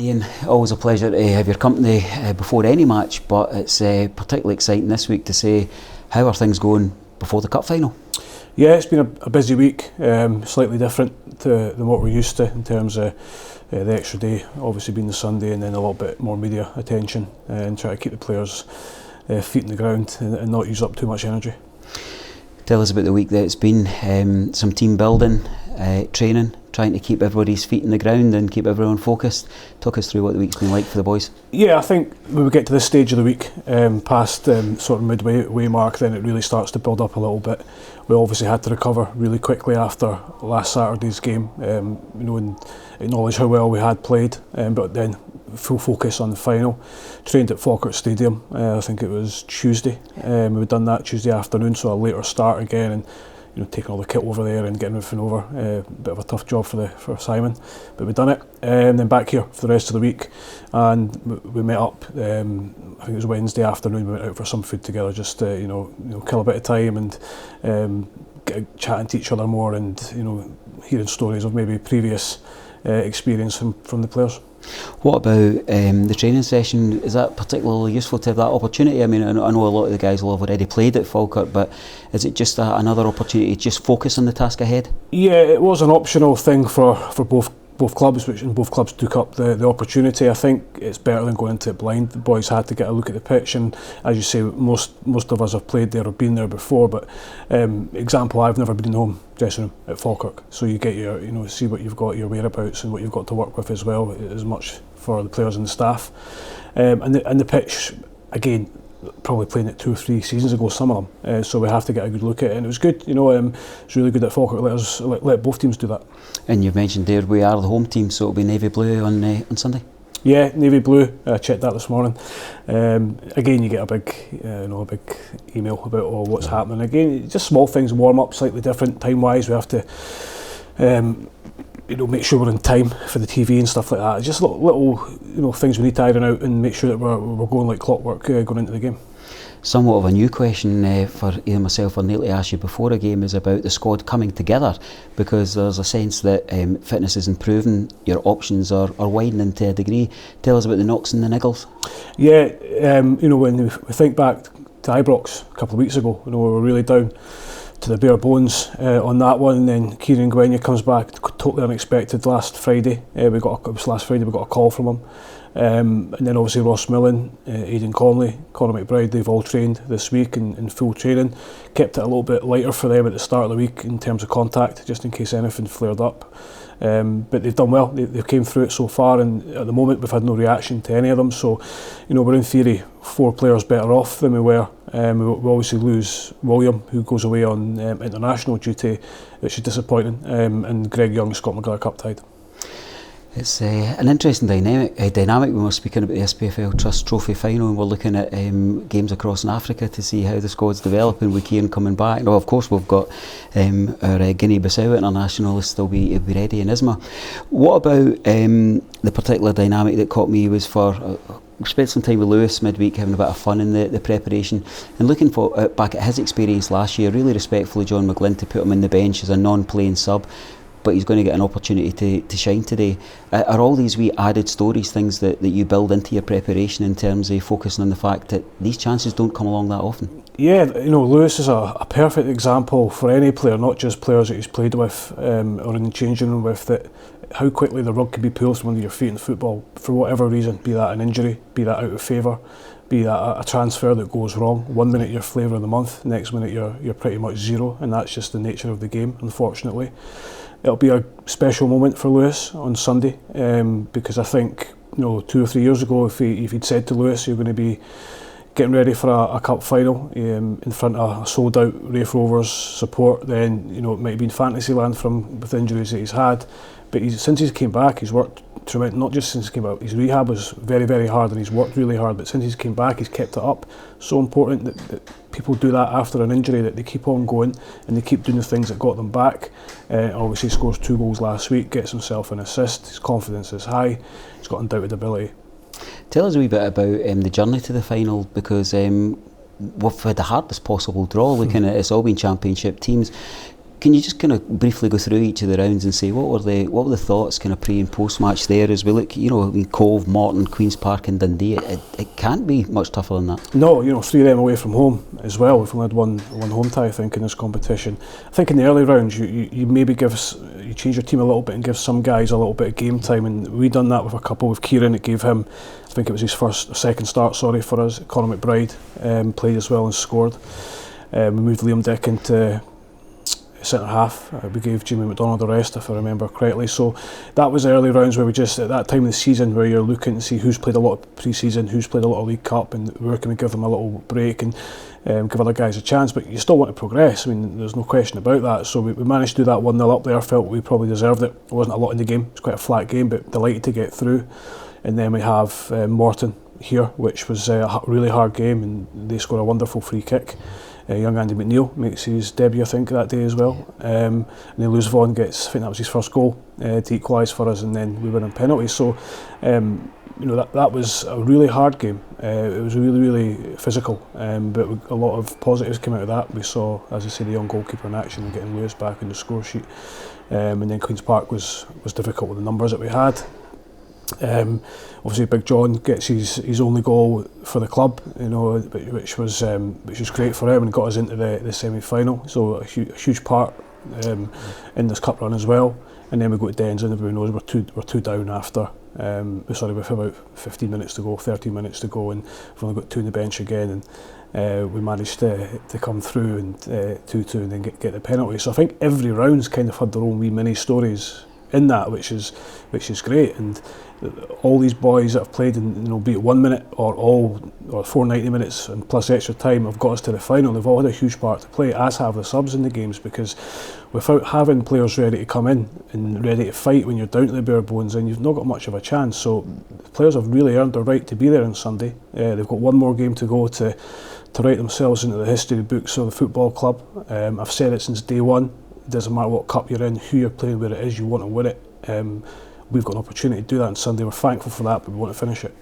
Ian, always a pleasure to have your company before any match, but it's particularly exciting this week to say how are things going before the cup final? Yeah, it's been a busy week, slightly different than what we're used to in terms of the extra day, obviously being the Sunday, and then a little bit more media attention and try to keep the players' feet in the ground and not use up too much energy. Tell us about the week that it's been, some team building, training, trying to keep everybody's feet in the ground and keep everyone focused. Talk us through what the week's been like for the boys. Yeah, I think when we get to this stage of the week, past sort of midway mark, then it really starts to build up a little bit. We obviously had to recover really quickly after last Saturday's game, and acknowledge how well we had played, but then full focus on the final. Trained at Falkirk Stadium, I think it was Tuesday. We'd done that Tuesday afternoon, so a later start again, and taking all the kit over there and getting everything over. A bit of a tough job for Simon, but we've done it. And then back here for the rest of the week, and we met up. I think it was Wednesday afternoon. We went out for some food together, just to kill a bit of time and chatting to each other more, and hearing stories of maybe previous experience from the players. What about the training session? Is that particularly useful to have that opportunity? I mean, I know a lot of the guys will have already played at Falkirk, but is it just another opportunity to just focus on the task ahead? Yeah, it was an optional thing for both clubs, and both clubs took up the opportunity. I think it's better than going into it blind. The boys had to get a look at the pitch, and as you say, most of us have played there or been there before. But example, I've never been in the home dressing room at Falkirk, so you get your see what you've got, your whereabouts, and what you've got to work with as well, as much for the players and the staff. And the pitch, again, probably playing it 2 or 3 seasons ago, some of them, so we have to get a good look at it, and it was good. It's really good that Falkirk let both teams do that. And you've mentioned there we are the home team, so it'll be navy blue on Sunday. Yeah, navy blue. I checked that this morning. Again, you get a big email about what's happening. Again, just small things, warm up slightly different time wise. We have to make sure we're in time for the TV and stuff like that. Just little things we need to iron out and make sure that we're going like clockwork going into the game. Somewhat of a new question for either myself or Neil to ask you before a game is about the squad coming together, because there's a sense that fitness is improving, your options are widening to a degree. Tell us about the knocks and the niggles. Yeah, when we think back to Ibrox a couple of weeks ago, we were really down to the bare bones on that one, and then Kieran Gwenya comes back totally unexpected last Friday. It was last Friday we got a call from him. And then obviously Ross Millen, Aidan Conley, Conor McBride, they've all trained this week in full training. Kept it a little bit lighter for them at the start of the week in terms of contact, just in case anything flared up. But they've done well, they've came through it so far, and at the moment we've had no reaction to any of them, so we're in theory 4 players better off than we were. We obviously lose William, who goes away on international duty, which is disappointing, and Greg Young, Scott McGrath Cup tied. It's an interesting dynamic. We were speaking about the SPFL Trust Trophy final, and we're looking at games across in Africa to see how the squad's developing with Kieran coming back. Of course, we've got our Guinea-Bissau international will still be ready in Isma. What about the particular dynamic that caught me was we spent some time with Lewis midweek having a bit of fun in the preparation, and looking back at his experience last year. Really respectfully, John McGlynn to put him in the bench as a non-playing sub, but he's going to get an opportunity to shine today. Are all these wee added stories things that you build into your preparation in terms of focusing on the fact that these chances don't come along that often? Yeah, Lewis is a perfect example for any player, not just players that he's played with or in the changing room with, that how quickly the rug can be pulled from under your feet in football for whatever reason, be that an injury, be that out of favour, be that a transfer that goes wrong. 1 minute you're flavour of the month, next minute you're pretty much zero, and that's just the nature of the game, unfortunately. It'll be a special moment for Lewis on Sunday, because I think 2 or 3 years ago, if he'd said to Lewis you're going to be getting ready for a cup final in front of a sold out Raith Rovers support, then it might have been fantasy land with the injuries that he's had. But since he's came back, he's worked tremendous. Not just since he came out, his rehab was very, very hard, and he's worked really hard. But since he's came back, he's kept it up. So important that people do that after an injury, that they keep on going and they keep doing the things that got them back. Obviously, he scores 2 goals last week, gets himself an assist. His confidence is high. He's got undoubted ability. Tell us a wee bit about the journey to the final, because we've had the hardest possible draw. Looking at it's all been championship teams. Can you just kind of briefly go through each of the rounds and say what were the thoughts kind of pre and post match there as we look, Cove, Morton, Queen's Park and Dundee, it can't be much tougher than that. No, 3 of them away from home as well. We've only had one home tie, I think, in this competition. I think in the early rounds you maybe you change your team a little bit and give some guys a little bit of game time, and we done that with a couple. With Kieran, it gave him, I think it was his second start for us. Conor McBride played as well and scored. We moved Liam Dick into centre half. We gave Jimmy McDonald the rest, if I remember correctly. So that was the early rounds where we just, at that time of the season, where you're looking to see who's played a lot of pre-season, who's played a lot of League Cup, and where can we give them a little break and give other guys a chance. But you still want to progress. I mean, there's no question about that. So we managed to do that 1-0 up there. Felt we probably deserved it. There wasn't a lot in the game. It was quite a flat game, but delighted to get through. And then we have Morton here, which was a really hard game, and they scored a wonderful free kick. Young Andy McNeil makes his debut, I think, that day as well. And then Lewis Vaughan gets, I think that was his first goal to equalise for us, and then we win on penalties. So, that was a really hard game. It was really, really physical, but a lot of positives came out of that. We saw, as I say, the young goalkeeper in action and getting Lewis back in the score sheet. And then Queen's Park was difficult with the numbers that we had. Obviously Big John gets his only goal for the club, which was great for him and got us into the semi-final. So a huge part in this cup run as well. And then we go to Dens, and everybody knows we're two down after. With about 15 minutes to go, 13 minutes to go, and we've only got 2 on the bench again. And we managed to come through and 2-2, and then get the penalty. So I think every round's kind of had their own wee mini stories in that, which is great. And all these boys that have played in, be it 1 minute or 490 minutes and plus extra time, have got us to the final. They've all had a huge part to play, as have the subs in the games, because without having players ready to come in and ready to fight when you're down to the bare bones, then you've not got much of a chance. So the players have really earned their right to be there on Sunday. They've got one more game to go to write themselves into the history books of the football club. I've said it since day one. It doesn't matter what cup you're in, who you're playing, where it is, you want to win it. We've got an opportunity to do that on Sunday. We're thankful for that, but we want to finish it.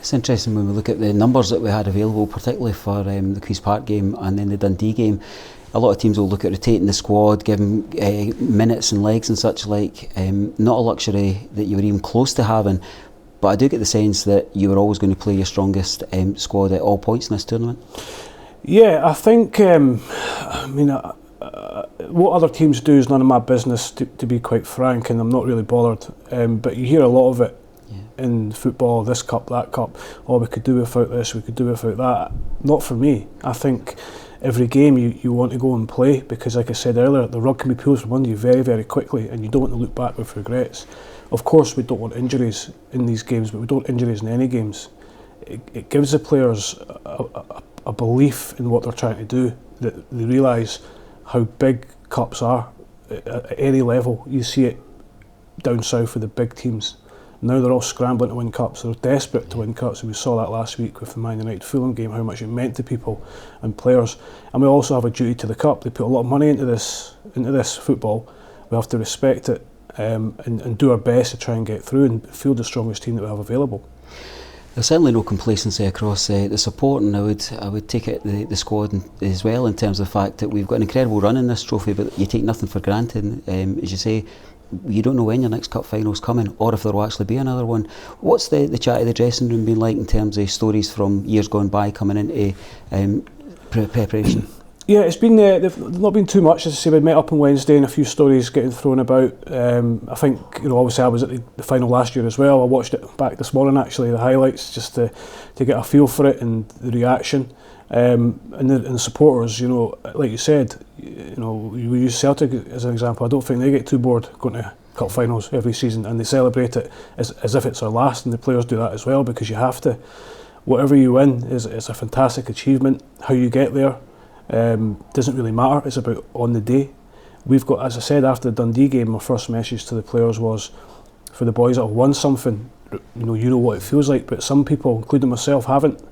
It's interesting when we look at the numbers that we had available, particularly for the Queen's Park game and then the Dundee game. A lot of teams will look at rotating the squad, giving minutes and legs and such like. Not a luxury that you were even close to having, but I do get the sense that you were always going to play your strongest squad at all points in this tournament. Yeah, I think, what other teams do is none of my business, to be quite frank, and I'm not really bothered. But you hear a lot of it in football, this cup, that cup. Oh, we could do without this, we could do without that. Not for me. I think every game you want to go and play, because, like I said earlier, the rug can be pulled from under you very, very quickly, and you don't want to look back with regrets. Of course, we don't want injuries in these games, but we don't want injuries in any games. It gives the players a belief in what they're trying to do, that they realise how big cups are at any level. You see it down south with the big teams. Now they're all scrambling to win cups. They're desperate to win cups, and we saw that last week with the Man United Fulham game, how much it meant to people and players. And we also have a duty to the cup. They put a lot of money into this football. We have to respect it and do our best to try and get through and field the strongest team that we have available. There's certainly no complacency across the support, and I would take it the squad as well, in terms of the fact that we've got an incredible run in this trophy, but you take nothing for granted. As you say, you don't know when your next cup final's coming, or if there will actually be another one. What's the chat of the dressing room been like in terms of stories from years gone by coming into preparation? Yeah, it's been they've not been too much. As I say, we met up on Wednesday and a few stories getting thrown about. I think, obviously I was at the final last year as well. I watched it back this morning, actually, the highlights, just to get a feel for it and the reaction. And the supporters, like you said, we use Celtic as an example. I don't think they get too bored going to cup finals every season, and they celebrate it as if it's our last, and the players do that as well, because you have to. Whatever you win is a fantastic achievement. How you get there doesn't really matter. It's about on the day. We've got, as I said after the Dundee game, my first message to the players was, for the boys that have won something, you know what it feels like, but some people, including myself, haven't,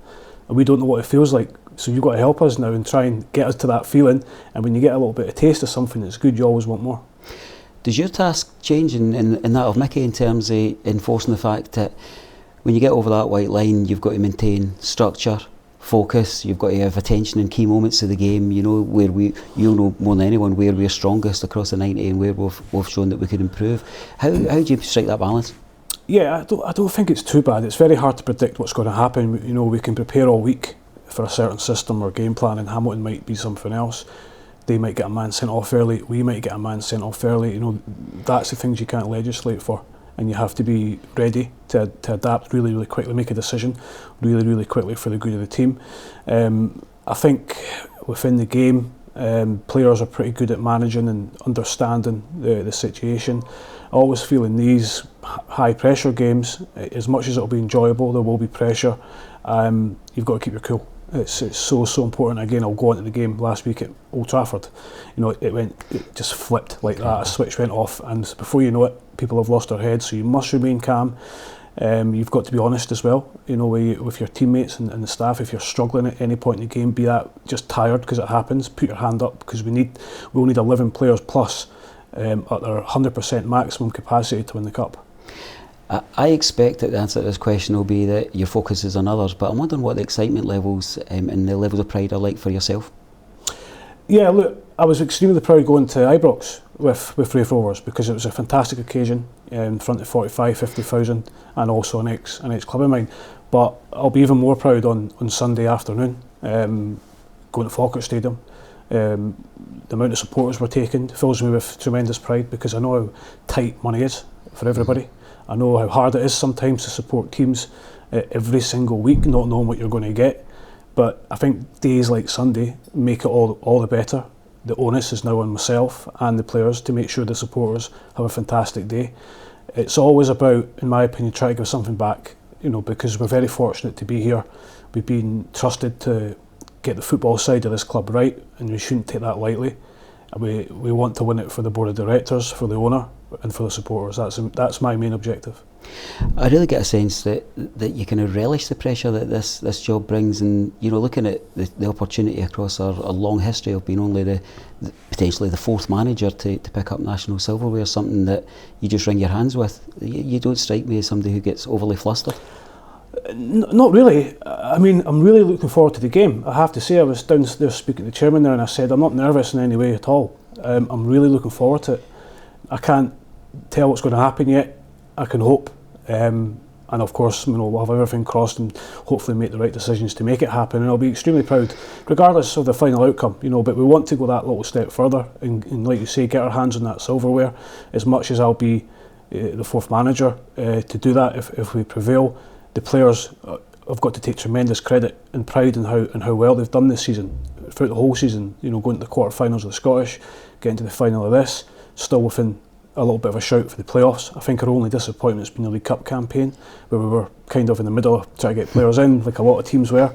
and we don't know what it feels like. So you've got to help us now and try and get us to that feeling. And when you get a little bit of taste of something that's good, you always want more. Does your task change in that of Mickey, in terms of enforcing the fact that when you get over that white line, you've got to maintain structure, focus. You've got to have attention in key moments of the game. You know where you know more than anyone where we're strongest across the 90 and where we've shown that we could improve. How do you strike that balance? Yeah, I don't think it's too bad. It's very hard to predict what's going to happen. You know, we can prepare all week for a certain system or game plan, and Hamilton might be something else. They might get a man sent off early. We might get a man sent off early. You know, that's the things you can't legislate for, and you have to be ready to adapt really, really quickly, make a decision really, really quickly for the good of the team. I think within the game, players are pretty good at managing and understanding the situation. I always feel in these high pressure games, as much as it'll be enjoyable, there will be pressure. You've got to keep your cool. It's so important. Again, I'll go on to the game last week at Old Trafford. You know, it just flipped like that. A switch went off, and before you know it, people have lost their heads. So you must remain calm. You've got to be honest as well. You know, with your teammates and the staff. If you're struggling at any point in the game, be that just tired because it happens, put your hand up, because we'll need 11 players plus at their 100% maximum capacity to win the cup. I expect that the answer to this question will be that your focus is on others, but I'm wondering what the excitement levels and the levels of pride are like for yourself. Yeah, look, I was extremely proud going to Ibrox with Raith Rovers, because it was a fantastic occasion in front of 50,000 and also an ex-club of mine. But I'll be even more proud on Sunday afternoon, going to Falkirk Stadium. The amount of supporters we're taking fills me with tremendous pride, because I know how tight money is for everybody. I know how hard it is sometimes to support teams every single week, not knowing what you're going to get. But I think days like Sunday make it all the better. The onus is now on myself and the players to make sure the supporters have a fantastic day. It's always about, in my opinion, trying to give something back, you know, because we're very fortunate to be here. We've been trusted to get the football side of this club right, and we shouldn't take that lightly. We want to win it for the board of directors, for the owner, and for the supporters. That's my main objective. I really get a sense that you kind of relish the pressure that this job brings, and you know, looking at the opportunity across our long history of being only potentially the fourth manager to pick up national silverware, something that you just wring your hands with. You don't strike me as somebody who gets overly flustered. Not really. I mean, I'm really looking forward to the game. I have to say, I was downstairs speaking to the chairman there, and I said I'm not nervous in any way at all. I'm really looking forward to it. I can't tell what's going to happen yet. I can hope, and of course, you know, we'll have everything crossed and hopefully make the right decisions to make it happen. And I'll be extremely proud, regardless of the final outcome. You know, but we want to go that little step further and like you say, get our hands on that silverware. As much as I'll be the fourth manager to do that, if we prevail. The players have got to take tremendous credit and pride in how well they've done this season, throughout the whole season. You know, going to the quarterfinals of the Scottish, getting to the final of this, still within a little bit of a shout for the playoffs. I think our only disappointment's been the League Cup campaign, where we were kind of in the middle of trying to get players in, like a lot of teams were.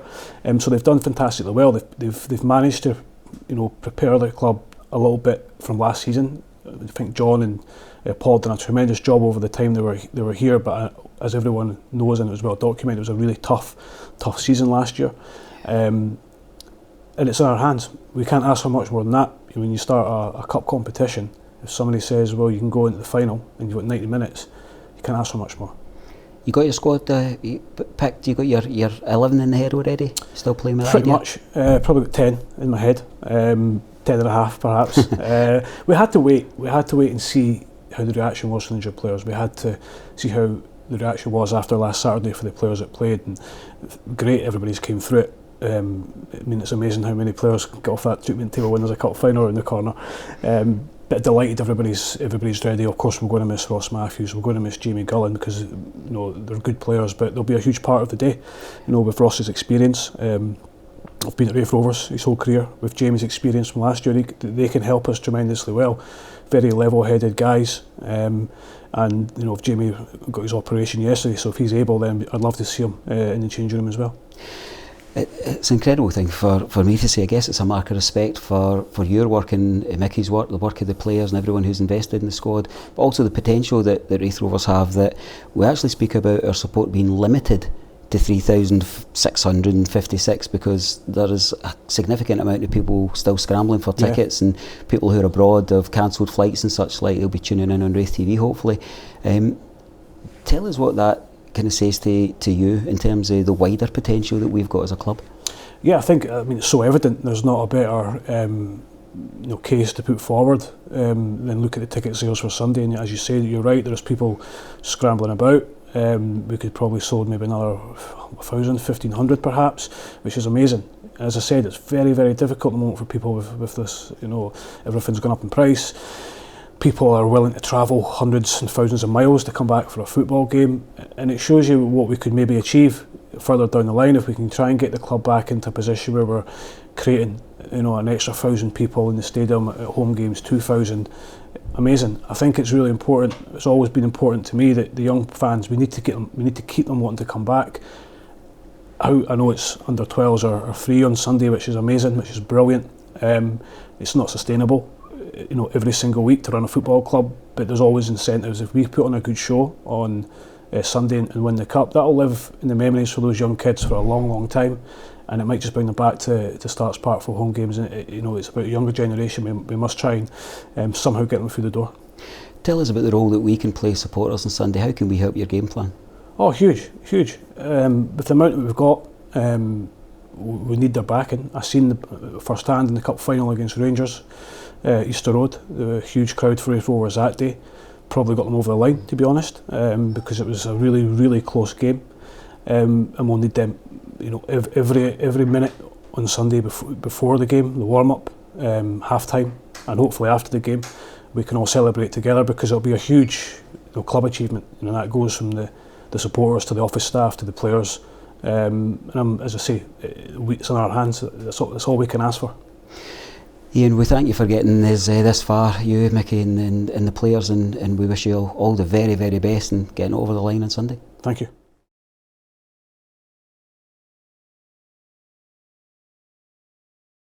So they've done fantastically well. They've managed to, you know, prepare the club a little bit from last season. I think John and Paul done a tremendous job over the time they were here, but as everyone knows, and it was well documented, it was a really tough season last year, and it's in our hands. We can't ask for much more than that. When you start a cup competition, if somebody says, well, you can go into the final and you've got 90 minutes, you can't ask for much more. You got your squad picked? You got your 11 in the head already? Still playing with that idea? Pretty much. Probably got 10 in my head, 10 and a half perhaps. We had to wait and see how the reaction was from the injured players. We had to see how the reaction was after last Saturday for the players that played, and great, everybody's came through it. I mean, it's amazing how many players get off that treatment table when there's a cup final in the corner. But delighted everybody's ready. Of course, we're going to miss Ross Matthews, we're going to miss Jamie Gullen, because you know they're good players, but they'll be a huge part of the day. You know, with Ross's experience. I've been at Raith Rovers his whole career. With Jamie's experience from last year, they can help us tremendously well. Very level-headed guys, and you know, if Jamie got his operation yesterday, so if he's able, then I'd love to see him in the changing room as well. It's an incredible thing for me to say. I guess it's a mark of respect for your work and Mickey's work, the work of the players and everyone who's invested in the squad, but also the potential that Raith Rovers have, that we actually speak about our support being limited to 3,656, because there is a significant amount of people still scrambling for tickets, and people who are abroad have cancelled flights and such like. They'll be tuning in on RaithTV hopefully. Tell us what that kind of says to you in terms of the wider potential that we've got as a club. Yeah, I think, it's so evident there's not a better case to put forward than look at the ticket sales for Sunday. And as you say, you're right, there's people scrambling about. We could probably sold maybe another 1,000, 1,500 perhaps, which is amazing. As I said, it's very, very difficult at the moment for people with this, everything's gone up in price. People are willing to travel hundreds and thousands of miles to come back for a football game, and it shows you what we could maybe achieve further down the line if we can try and get the club back into a position where we're creating an extra 1,000 people in the stadium at home games, 2,000. Amazing. I think it's really important. It's always been important to me that the young fans, we need to keep them wanting to come back. I know it's under 12s are free on Sunday, which is amazing, which is brilliant. It's not sustainable, every single week to run a football club, but there's always incentives. If we put on a good show on Sunday and win the cup, that'll live in the memories for those young kids for a long, long time, and it might just bring them back to Starks Park for home games. And it's about a younger generation. We must try and somehow get them through the door. Tell us about the role that we can play supporters on Sunday. How can we help your game plan? Oh, huge. With the amount that we've got, we need their backing. I seen the first hand in the cup final against Rangers, Easter Road. The huge crowd for Raith Rovers that day probably got them over the line, to be honest, because it was a really, really close game, and we'll need them, every minute on Sunday before the game, the warm up, half time, and hopefully after the game, we can all celebrate together, because it'll be a huge club achievement. That goes from the supporters to the office staff to the players, and as I say, it's in our hands. That's all we can ask for. Ian, we thank you for getting us this far, you, Mickey, and the players, and we wish you all the very, very best and getting over the line on Sunday. Thank you.